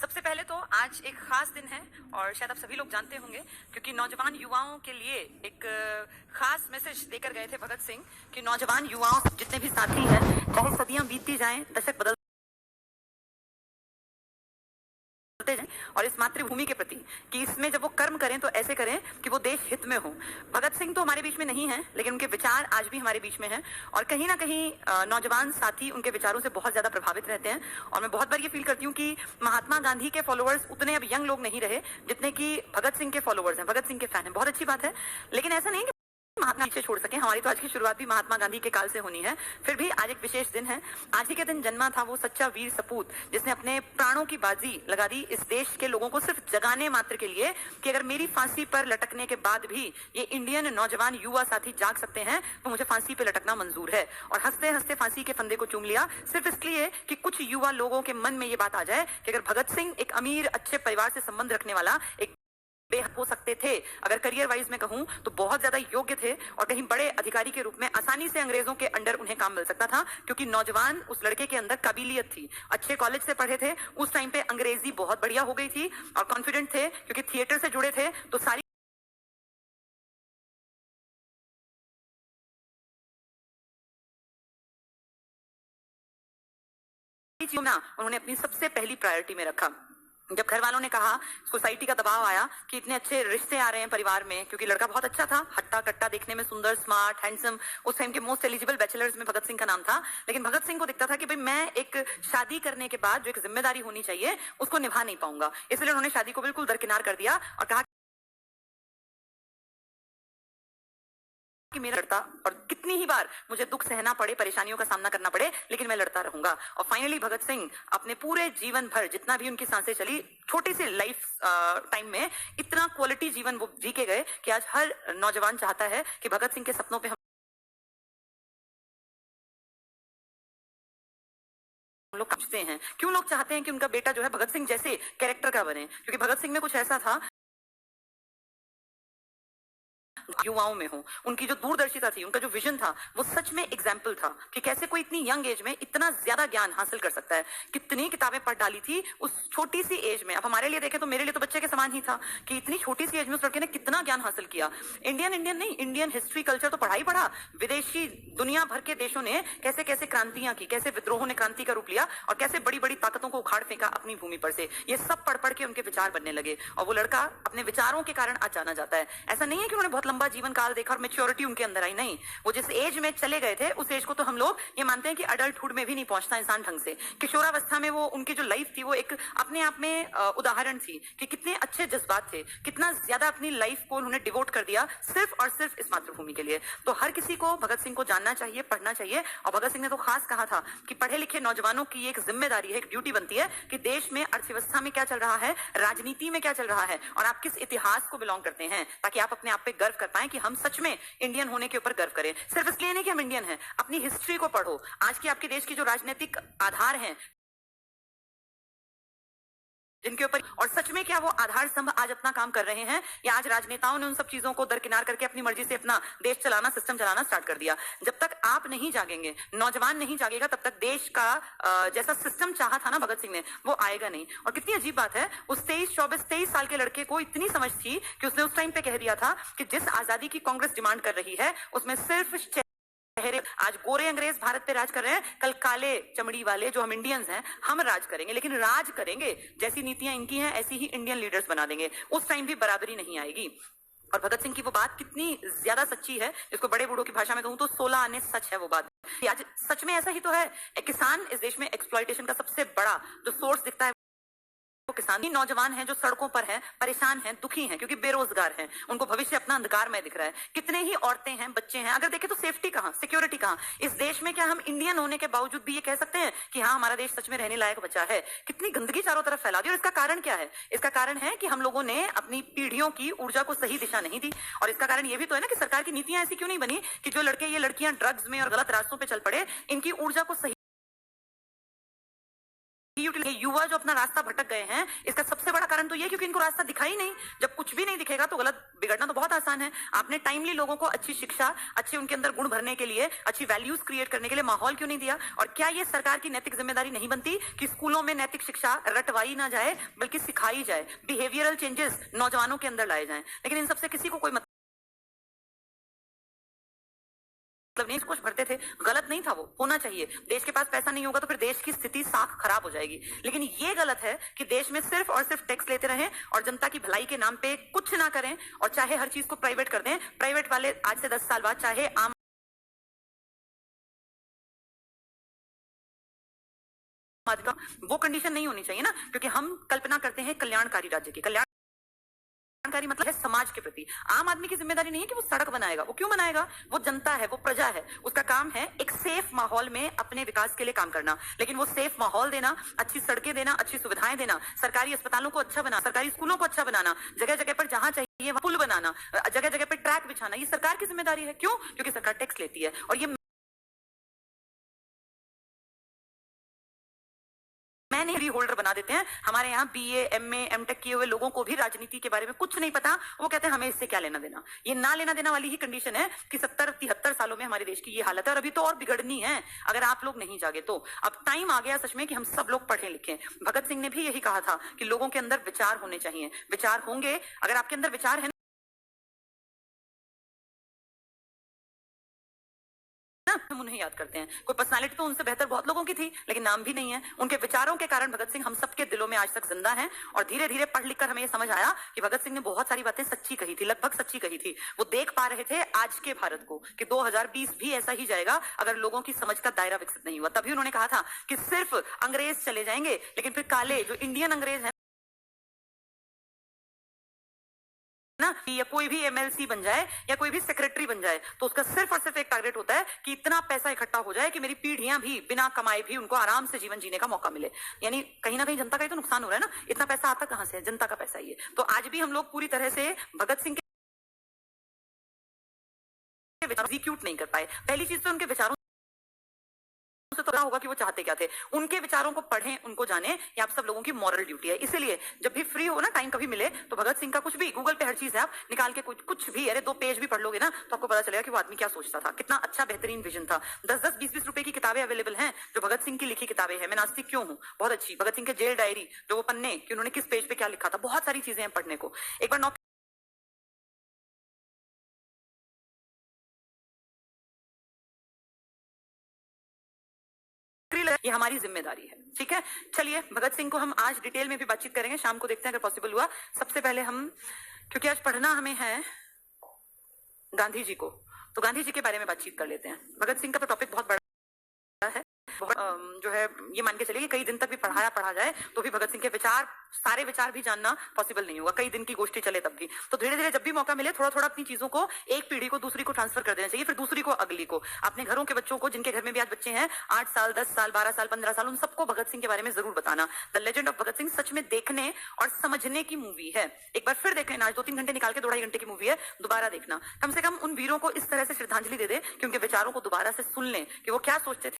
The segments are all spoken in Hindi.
सबसे पहले तो आज एक खास दिन है और शायद आप सभी लोग जानते होंगे क्योंकि नौजवान युवाओं के लिए एक खास मैसेज देकर गए थे भगत सिंह कि नौजवान युवाओं जितने भी साथी हैं, चाहे सदियां बीतती जाएं, दशक बदलते जाएं, और इस मातृभूमि के प्रति कि इसमें जब वो कर्म करें तो ऐसे करें कि वो देश हित में हो। भगत सिंह तो हमारे बीच में नहीं है, लेकिन उनके विचार आज भी हमारे बीच में हैं और कहीं ना कहीं नौजवान साथी उनके विचारों से बहुत ज्यादा प्रभावित रहते हैं। और मैं बहुत बार ये फील करती हूँ कि महात्मा गांधी के फॉलोअर्स उतने अब यंग लोग नहीं रहे जितने कि भगत सिंह के फॉलोअर्स हैं, भगत सिंह के फैन हैं। बहुत अच्छी बात है, लेकिन ऐसा नहीं महात्मा पीछे छोड़ सके। हमारी तो आज की शुरुआत भी महात्मा गांधी के काल से होनी है। फिर भी आज एक विशेष दिन है। आज ही के दिन जन्मा था वो सच्चा वीर सपूत जिसने अपने प्राणों की बाजी लगा दी इस देश के लोगों को सिर्फ जगाने मात्र के लिए कि अगर मेरी फांसी पर लटकने के बाद भी ये इंडियन नौजवान युवा साथी जाग सकते हैं तो मुझे फांसी पर लटकना मंजूर है। और हंसते हंसते फांसी के फंदे को चूम लिया सिर्फ इसलिए कि कुछ युवा लोगों के मन में ये बात आ जाए कि अगर भगत सिंह एक अमीर अच्छे परिवार से संबंध रखने वाला एक बेहद हो सकते थे, अगर करियर वाइज में कहूं तो बहुत ज्यादा योग्य थे और कहीं बड़े अधिकारी के रूप में आसानी से अंग्रेजों के अंडर उन्हें काम मिल सकता था, क्योंकि नौजवान उस लड़के के अंदर काबिलियत थी। अच्छे कॉलेज से पढ़े थे, उस टाइम पे अंग्रेजी बहुत बढ़िया हो गई थी और कॉन्फिडेंट थे क्योंकि थिएटर से जुड़े थे, तो सारी चीजों में उन्होंने अपनी सबसे पहली प्रायोरिटी में रखा। जब घर वालों ने कहा, सोसाइटी का दबाव आया कि इतने अच्छे रिश्ते आ रहे हैं परिवार में, क्योंकि लड़का बहुत अच्छा था, हट्टा कट्टा, देखने में सुंदर, स्मार्ट, हैंडसम, उस टाइम के मोस्ट एलिजिबल बैचलर्स में भगत सिंह का नाम था। लेकिन भगत सिंह को दिखता था कि भाई मैं एक शादी करने के बाद जो एक जिम्मेदारी होनी चाहिए उसको निभा नहीं पाऊंगा, इसलिए उन्होंने शादी को बिल्कुल दरकिनार कर दिया और कहा कि मेरा लड़ता, और कितनी ही बार मुझे दुख सहना पड़े, परेशानियों का सामना करना पड़े, लेकिन मैं लड़ता रहूंगा। और फाइनली भगत सिंह अपने पूरे जीवन भर जितना भी उनकी सांसें चली, छोटी सी लाइफ टाइम में इतना क्वालिटी जीवन वो जी के गए कि आज हर नौजवान चाहता है कि भगत सिंह के सपनों पे हम लोग समझते हैं। क्यों लोग चाहते हैं कि उनका बेटा जो है भगत सिंह जैसे कैरेक्टर का बने? क्योंकि भगत सिंह में कुछ ऐसा था युवाओं में हो, उनकी जो दूरदर्शिता थी, उनका जो विजन था, वो सच में एग्जाम्पल था कि कैसे कोई इतनी यंग एज में इतना ज्यादा ज्ञान हासिल कर सकता है। कितनी किताबें पढ़ डाली थी उस छोटी सी एज में। अब हमारे लिए देखें तो मेरे लिए तो बच्चे के समान ही था कि इतनी छोटी सी एज में उस लड़के ने कितना ज्ञान हासिल किया। इंडियन नहीं, इंडियन हिस्ट्री कल्चर तो पढ़ा ही पढ़ा, विदेशी दुनिया भर के देशों ने कैसे कैसे क्रांतियां की, कैसे विद्रोहों ने क्रांति का रूप लिया और कैसे बड़ी बड़ी ताकतों को उखाड़ फेंका अपनी भूमि पर से। ये सब पढ़ पढ़ के उनके विचार बनने लगे और वो लड़का अपने विचारों के कारण आज जाना जाता है। ऐसा नहीं है कि उन्होंने बहुत लंबा जीवन काल देखा और मैच्योरिटी उनके अंदर आई, नहीं, वो जिस एज में चले गए थे उस एज को तो हम लोग ये मानते हैं कि अडल्टहुड में भी नहीं पहुंचता इंसान ढंग से। किशोरावस्था में वो उनकी जो लाइफ थी वो एक अपने आप में उदाहरण थी कि कितने अच्छे जज्बात थे, कितना ज्यादा अपनी लाइफ को उन्होंने डिवोट कर दिया सिर्फ और सिर्फ इस मातृभूमि के लिए। तो हर किसी को भगत सिंह को जानना चाहिए, पढ़ना चाहिए। और भगत सिंह ने तो खास कहा था कि पढ़े लिखे नौजवानों की एक जिम्मेदारी है, एक ड्यूटी बनती है कि देश में अर्थव्यवस्था में क्या चल रहा है, राजनीति में क्या चल रहा है और आप किस इतिहास को बिलोंग करते हैं, ताकि आप अपने आप पे गर्व कर पाए कि हम सच में इंडियन होने के ऊपर गर्व करें। सिर्फ इसलिए नहीं कि हम इंडियन हैं, अपनी हिस्ट्री को पढ़ो। आज की आपके देश की जो राजनीतिक आधार हैं जिनके ऊपर, और सच में क्या वो आधार स्तंभ आज अपना काम कर रहे हैं या आज राजनेताओं ने उन सब चीजों को दरकिनार करके अपनी मर्जी से अपना देश चलाना, सिस्टम चलाना स्टार्ट कर दिया। जब तक आप नहीं जागेंगे, नौजवान नहीं जागेगा, तब तक देश का जैसा सिस्टम चाहा था ना भगत सिंह ने, वो आएगा नहीं। और कितनी अजीब बात है, उस 23 साल के लड़के को इतनी समझ थी कि उसने उस टाइम पे कह दिया था कि जिस आजादी की कांग्रेस डिमांड कर रही है उसमें सिर्फ आज गोरे अंग्रेज भारत पे राज कर रहे हैं, कल काले चमड़ी वाले जो हम इंडियंस हैं हम राज करेंगे, लेकिन राज करेंगे जैसी नीतियां इनकी हैं ऐसी ही इंडियन लीडर्स बना देंगे। उस टाइम भी बराबरी नहीं आएगी। और भगत सिंह की वो बात कितनी ज्यादा सच्ची है, इसको बड़े बूढ़ों की भाषा में कहूं तो 16 आने सच है वो बात। आज सच में ऐसा ही तो है। एक किसान इस देश में एक्सप्लॉयटेशन का सबसे बड़ा जो सोर्स दिखता है किसान ही नौजवान हैं जो सड़कों पर हैं, परेशान हैं, दुखी हैं क्योंकि बेरोजगार हैं, उनको भविष्य अपना अंधकार में दिख रहा है। कितने ही औरतें हैं, बच्चे हैं, अगर देखें तो सेफ्टी कहां, सिक्योरिटी कहां? इस देश में क्या हम इंडियन होने के बावजूद भी ये कह सकते हैं कि हाँ हमारा देश सच में रहने लायक बचा है? कितनी गंदगी चारों तरफ फैला दी। और इसका कारण क्या है? इसका कारण है कि हम लोगों ने अपनी पीढ़ियों की ऊर्जा को सही दिशा नहीं दी। और इसका कारण ये भी तो है ना कि सरकार की नीतियां ऐसी क्यों नहीं बनी कि जो लड़के ये लड़कियां ड्रग्स में और गलत रास्तों पर चल पड़े, इनकी ऊर्जा को सही युवा जो अपना रास्ता भटक गए हैं, इसका सबसे बड़ा कारण तो ये क्योंकि इनको रास्ता दिखाई नहीं। जब कुछ भी नहीं दिखेगा तो गलत बिगड़ना तो बहुत आसान है। आपने टाइमली लोगों को अच्छी शिक्षा, अच्छे उनके अंदर गुण भरने के लिए, अच्छी वैल्यूज क्रिएट करने के लिए माहौल क्यों नहीं दिया? और क्या ये सरकार की नैतिक जिम्मेदारी नहीं बनती कि स्कूलों में नैतिक शिक्षा रटवाई ना जाए बल्कि सिखाई जाए, बिहेवियरल चेंजेस नौजवानों के अंदर लाए जाएं? लेकिन इन सबसे किसी को कोई मतलब नहीं। कुछ भरते थे, गलत नहीं था, वो होना चाहिए। देश के पास पैसा नहीं होगा तो फिर देश की स्थिति साख खराब हो जाएगी। लेकिन ये गलत है कि देश में सिर्फ और सिर्फ टैक्स लेते रहें और जनता की भलाई के नाम पे कुछ ना करें और चाहे हर चीज को प्राइवेट कर दें। प्राइवेट वाले आज से 10 साल बाद चाहे आम आदमी का, वो कंडीशन नहीं होनी चाहिए ना, क्योंकि हम कल्पना करते हैं कल्याणकारी राज्य की। कल्याणकारी मतलब है समाज के प्रति। आम आदमी की जिम्मेदारी नहीं है कि वो सड़क बनाएगा। वो क्यों बनाएगा? वो जनता है, वो प्रजा है। उसका काम है एक सेफ माहौल में अपने विकास के लिए काम करना। लेकिन वो सेफ माहौल देना, अच्छी सड़कें देना, अच्छी सुविधाएं देना, सरकारी अस्पतालों को अच्छा बनाना, सरकारी स्कूलों को अच्छा बनाना, जगह जगह पर जहां चाहिए पुल बनाना, जगह जगह पर ट्रैक बिछाना, ये सरकार की जिम्मेदारी है। क्यों? क्योंकि सरकार टैक्स लेती है। और ये मैंने होल्डर बना देते हैं। हमारे यहाँ बीए, एमए, एमटेक किए हुए लोगों को भी राजनीति के बारे में कुछ नहीं पता। वो कहते हैं हमें इससे क्या लेना देना। ये ना लेना देना वाली ही कंडीशन है कि 70-73 सालों में हमारे देश की ये हालत है। और अभी तो और बिगड़नी है अगर आप लोग नहीं जागे तो। अब टाइम आ गया सच में कि हम सब लोग पढ़े लिखे। भगत सिंह ने भी यही कहा था कि लोगों के अंदर विचार होने चाहिए। विचार होंगे, अगर आपके अंदर विचार है, हम उन्हें याद करते हैं। कोई पर्सनालिटी तो उनसे बेहतर बहुत लोगों की थी, लेकिन नाम भी नहीं है। उनके विचारों के कारण भगत सिंह हम सबके दिलों में आज तक जिंदा हैं। और धीरे धीरे पढ़ लिख कर हमें यह समझ आया कि भगत सिंह ने बहुत सारी बातें सच्ची कही थी, लगभग सच्ची कही थी। वो देख पा रहे थे आज के भारत को कि 2020 भी ऐसा ही जाएगा अगर लोगों की समझ का दायरा विकसित नहीं हुआ। तभी उन्होंने कहा था कि सिर्फ अंग्रेज चले जाएंगे, लेकिन फिर काले जो इंडियन अंग्रेज है ना, या कोई भी एमएलसी बन जाए या कोई भी सेक्रेटरी बन जाए, तो उसका सिर्फ और सिर्फ एक टारगेट होता है कि इतना पैसा इकट्ठा हो जाए कि मेरी पीढ़ियां भी बिना कमाए भी उनको आराम से जीवन जीने का मौका मिले। यानी कहीं ना कहीं जनता का ही तो नुकसान हो रहा है ना। इतना पैसा आता कहां से है? जनता का पैसा ही है। तो आज भी हम लोग पूरी तरह से भगत सिंह के विचार एग्जीक्यूट नहीं कर पाए। पहली चीज तो उनके विचारों से तो होगा कि वो चाहते क्या थे। उनके विचारों को पढ़ें, उनको जानें, ये आप सब लोगों की मॉरल ड्यूटी है। इसलिए जब भी फ्री हो ना, टाइम कभी मिले, तो भगत सिंह का कुछ भी, गूगल पे हर चीज है, आप निकाल के कुछ भी, अरे 2 पेज भी पढ़ लोगे ना, तो आपको पता चलेगा कि वो आदमी क्या सोचता था, कितना अच्छा बेहतरीन विजन था। 10-10, 20-20 रुपए की किताबें अवेलेबल हैं जो भगत सिंह की लिखी किताबें हैं। मैं नास्तिक क्यों हूँ, बहुत अच्छी। भगत सिंह के जेल डायरी, जो वो पन्ने कि उन्होंने किस पेज पे क्या लिखा था, बहुत सारी चीजें हैं पढ़ने को। एक बार ये हमारी जिम्मेदारी है। ठीक है, चलिए भगत सिंह को हम आज डिटेल में भी बातचीत करेंगे, शाम को देखते हैं अगर पॉसिबल हुआ। सबसे पहले हम, क्योंकि आज पढ़ना हमें है गांधी जी को, तो गांधी जी के बारे में बातचीत कर लेते हैं। भगत सिंह का तो टॉपिक बहुत बड़ा है, जो है ये मान के चलिए कई दिन तक भी पढ़ा जाए तो भी भगत सिंह के विचार, सारे विचार भी जानना पॉसिबल नहीं होगा, कई दिन की गोष्ठी चले तब भी। तो धीरे धीरे जब भी मौका मिले, थोड़ा थोड़ा अपनी चीजों को एक पीढ़ी को दूसरी को ट्रांसफर कर देना चाहिए, फिर दूसरी को अगली को। अपने घरों के बच्चों को, जिनके घर में भी आज बच्चे हैं 8 साल, 10 साल, 12 साल, 15 साल, उन सबको भगत सिंह के बारे में जरूर बताना। The legend of Bhagat Singh सच में देखने और समझने की मूवी है। एक बार फिर देख लेना, आज 2-3 घंटे निकाल के 2-2.5 घंटे की मूवी है, दोबारा देखना। कम से कम उन वीरों को इस तरह से श्रद्धांजलि दे दे कि उनके विचारों को दोबारा से सुन लें कि वो क्या सोचते थे,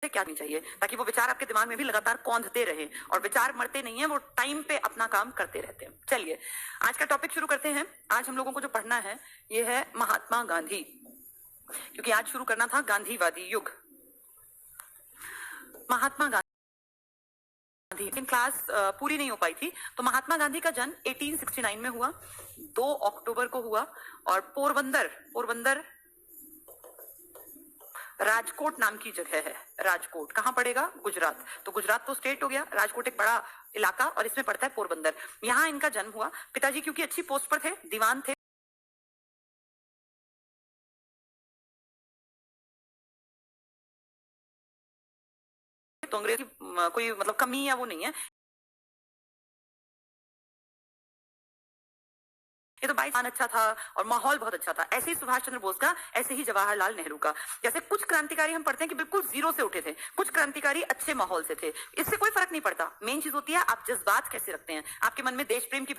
क्या नहीं चाहिए, ताकि वो विचार आपके दिमाग में भी लगातार कौंधते रहे। और विचार मरते नहीं है, वो टाइम पे अपना काम करते रहते हैं। चलिए आज का टॉपिक शुरू करते हैं। आज हम लोगों को जो पढ़ना है ये है महात्मा गांधी, क्योंकि आज शुरू करना था गांधीवादी युग। महात्मा गांधी, लेकिन क्लास पूरी नहीं हो पाई थी, तो महात्मा गांधी का जन्म 1869 में हुआ, 2 अक्टूबर को हुआ। और पोरबंदर राजकोट नाम की जगह है। राजकोट कहां पड़ेगा? गुजरात। तो गुजरात तो स्टेट हो गया, राजकोट एक बड़ा इलाका, और इसमें पड़ता है पोरबंदर। यहां इनका जन्म हुआ। पिताजी क्योंकि अच्छी पोस्ट पर थे, दीवान थे, तो अंग्रेजी कोई मतलब कमी या वो नहीं है, ये तो 22 अच्छा था और माहौल बहुत अच्छा था। ऐसे ही सुभाष चंद्र बोस का, ऐसे ही जवाहरलाल नेहरू का। जैसे कुछ क्रांतिकारी हम पढ़ते हैं कि बिल्कुल जीरो से उठे थे, कुछ क्रांतिकारी अच्छे माहौल से थे। इससे कोई फर्क नहीं पड़ता, मेन चीज होती है आप जज्बात कैसे रखते हैं, आपके मन में देश प्रेम की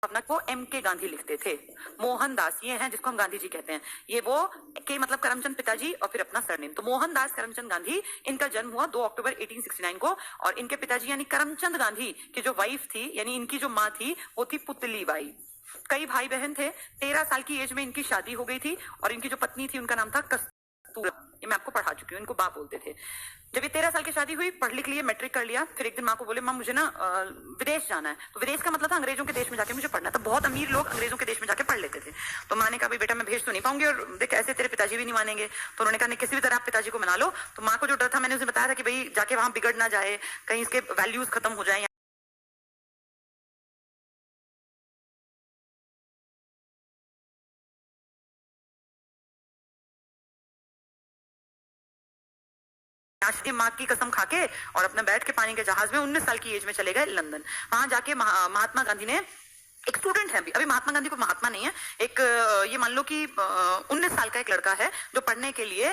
भावना वो एम के गांधी लिखते थे। मोहनदास ये हैं जिसको हम गांधी जी कहते हैं, ये वो के मतलब करमचंद पिताजी और फिर अपना सरनेम। तो मोहनदास करमचंद गांधी, इनका जन्म हुआ 2 अक्टूबर 1869 को, और इनके पिताजी यानी करमचंद गांधी की जो वाइफ थी, यानी इनकी जो माँ थी, वो थी पुतली बाई। कई भाई बहन थे। 13 साल की एज में इनकी शादी हो गई थी, और इनकी जो पत्नी थी उनका नाम था कस्तूरा। ये मैं आपको पढ़ा चुकी हूँ, इनको बाप बोलते थे। जब ये 13 साल की शादी हुई, पढ़ लिख लिए, मैट्रिक कर लिया, फिर एक दिन माँ को बोले, माँ मुझे ना विदेश जाना है। तो विदेश का मतलब था अंग्रेजों के देश में जाके मुझे पढ़ना था। बहुत अमीर लोग अंग्रेजों के देश में जाके पढ़ लेते थे। तो माँ ने कहा, भाई बेटा मैं भेज तो नहीं पाऊंगी, और देख ऐसे तेरे पिताजी भी नहीं मानेंगे। तो उन्होंने कहा, नहीं किसी भी तरह आप पिताजी को मना लो। तो माँ को जो डर था, मैंने उसे बताया था कि भाई जाके वहां बिगड़ ना जाए, कहीं इसके वैल्यूज खत्म हो जाए, माँ की कसम खाके और अपना बैठ के पानी के जहाज में 19 साल की एज में चले गए लंदन। वहां जाके महात्मा गांधी ने, एक स्टूडेंट है अभी महात्मा गांधी को महात्मा नहीं है, एक ये मान लो कि 19 साल का एक लड़का है जो पढ़ने के लिए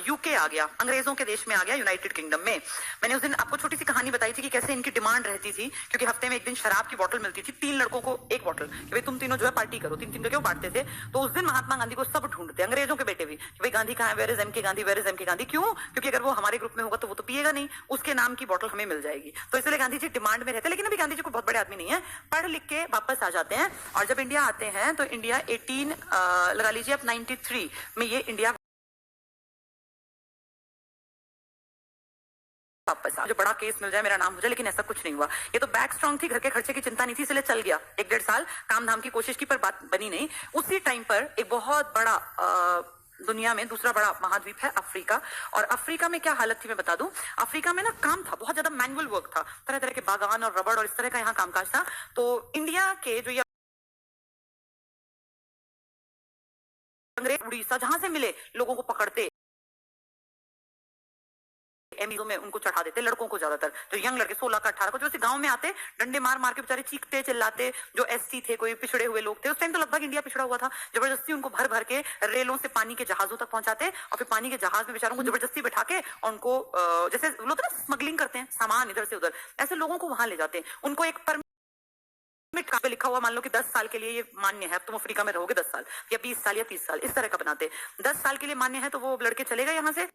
यूके आ गया, अंग्रेजों के देश में आ गया, यूनाइटेड किंगडम में। मैंने उस दिन आपको छोटी सी कहानी बताई थी कि कैसे इनकी डिमांड रहती थी, क्योंकि हफ्ते में एक दिन शराब की बोतल मिलती थी, 3 लड़कों को एक बोतल, कि भाई तुम तीनों जो है पार्टी करो, 3-3 करके बांटते थे। तो उस दिन महात्मा गांधी को सब ढूंढते, अंग्रेजों के बेटे भी, कि भाई गांधी कहाँ है, वेयर इज एम के गांधी, वेयर इज एम के गांधी। क्यों? क्योंकि अगर वो हमारे ग्रुप में होगा तो वो तो पिएगा नहीं, उसके नाम की बोतल हमें मिल जाएगी। तो इसलिए गांधी जी डिमांड में रहते। लेकिन अभी गांधी जी को बहुत बड़े आदमी नहीं है, पढ़ लिख के वापस आ जाते हैं। और जब इंडिया आते हैं तो इंडिया 18 लगा लीजिए आप 93 में ये इंडिया वापस आ। जो बड़ा केस मिल जाए, मेरा नाम हो जाए, लेकिन ऐसा कुछ नहीं हुआ। ये तो बैक स्ट्रांग थी, घर के खर्चे की चिंता नहीं थी, इसलिए चल गया। 1-1.5 साल काम धाम की कोशिश की, पर बात बनी नहीं। उसी टाइम पर एक बहुत बड़ा दुनिया में दूसरा बड़ा महाद्वीप है अफ्रीका। और अफ्रीका में क्या हालत थी मैं बता दूं। अफ्रीका में ना काम था, बहुत ज्यादा मैनुअल वर्क था, तरह तरह के बागान और रबड़ और इस तरह का यहाँ कामकाज था। तो इंडिया के जो अंग्रेज उड़ीसा जहां से मिले लोगों को पकड़ते, एमईओ में उनको चढ़ा देते, लड़कों को ज्यादातर, जो यंग लड़के 16 का 18 को, जो गांव में आते डंडे मार मार के बेचारे चीखते चिल्लाते, जो एसटी थे, कोई पिछड़े हुए लोग थे। उस टाइम तो लगभग इंडिया पिछड़ा हुआ था। जबरदस्ती उनको भर भर के रेलों से पानी के जहाजों तक पहुंचाते, और फिर पानी के जहाज में बेचारों को जबरदस्ती बैठा के, और उनको जैसे लोग ना स्मगलिंग करते हैं सामान इधर से उधर, ऐसे लोगों को वहां ले जाते। उनको एक पे लिखा हुआ, मान लो कि 10 साल के लिए ये मान्य है, तुम अफ्रीका में रहोगे 10 साल या 20 साल या 30 साल, इस तरह का बनाते। 10 साल के लिए मान्य है, तो वो लड़के चले गए यहाँ से।